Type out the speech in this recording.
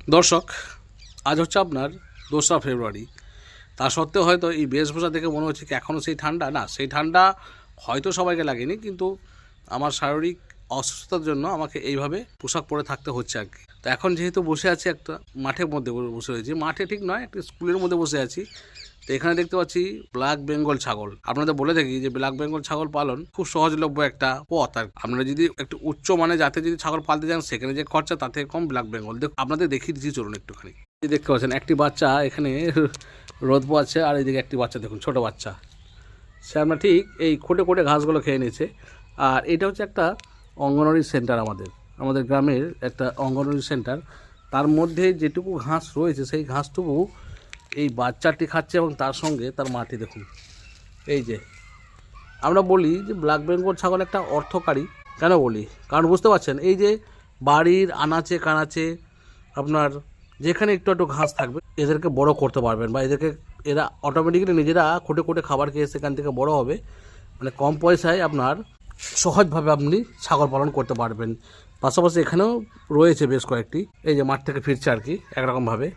দর্শক, আজ হচ্ছে আপনার 2রা ফেব্রুয়ারি। তা সত্ত্বেও হয়তো এই বেশভূষা দেখে মনে হচ্ছে কি এখনও সেই ঠান্ডা না, সেই ঠান্ডা হয়তো সবাইকে লাগেনি, কিন্তু আমার শারীরিক অসুস্থতার জন্য আমাকে এইভাবে পোশাক পরে থাকতে হচ্ছে আর কি। তো এখন যেহেতু বসে আছি একটা মাঠের মধ্যে বসে রয়েছি, মাঠে ঠিক নয়, একটা স্কুলের মধ্যে বসে আছি। তো এখানে দেখতে পাচ্ছি ব্ল্যাক বেঙ্গল ছাগল। আপনাদের বলে থাকি যে ব্ল্যাক বেঙ্গল ছাগল পালন খুব সহজলভ্য একটা পথ। আর আপনারা যদি একটু উচ্চ মানে জাতে যদি ছাগল পালতে যান, সেখানে যে খরচা তাতে কম ব্ল্যাক বেঙ্গল। আপনাদের দেখিয়ে দিচ্ছি, চলুন একটুখানি। দেখতে পাচ্ছেন একটি বাচ্চা এখানে রোদ পোয়াচ্ছে, আর এইদিকে একটি বাচ্চা দেখুন, ছোট বাচ্চা, সে আমরা ঠিক এই কোটে কোটে ঘাসগুলো খেয়ে নিয়েছে। আর এটা হচ্ছে একটা অঙ্গনওয়াড়ি সেন্টার, আমাদের গ্রামের একটা অঙ্গনওয়াড়ি সেন্টার। তার মধ্যে যেটুকু ঘাস রয়েছে সেই ঘাসটুকু এই বাচ্চাটি খাচ্ছে, এবং তার সঙ্গে তার মাটি দেখুন। এই যে আমরা বলি যে ব্ল্যাক বেঙ্গল ছাগল একটা অর্থকারী, কেন বলি? কারণ বুঝতে পারছেন, এই যে বাড়ির আনাচে কানাচে আপনার যেখানে একটু একটু ঘাস থাকবে, এদেরকে বড় করতে পারবেন, বা এরা অটোমেটিক্যালি নিজেরা খুঁটে খুঁটে খাবার খেয়ে সেখান থেকে বড় হবে। মানে কম পয়সায় আপনার সহজভাবে আপনি ছাগল পালন করতে পারবেন। পাশাপাশি এখানেও রয়েছে বেশ কয়েকটি, এই যে মাঠ থেকে ফিরছে আর কি একরকমভাবে।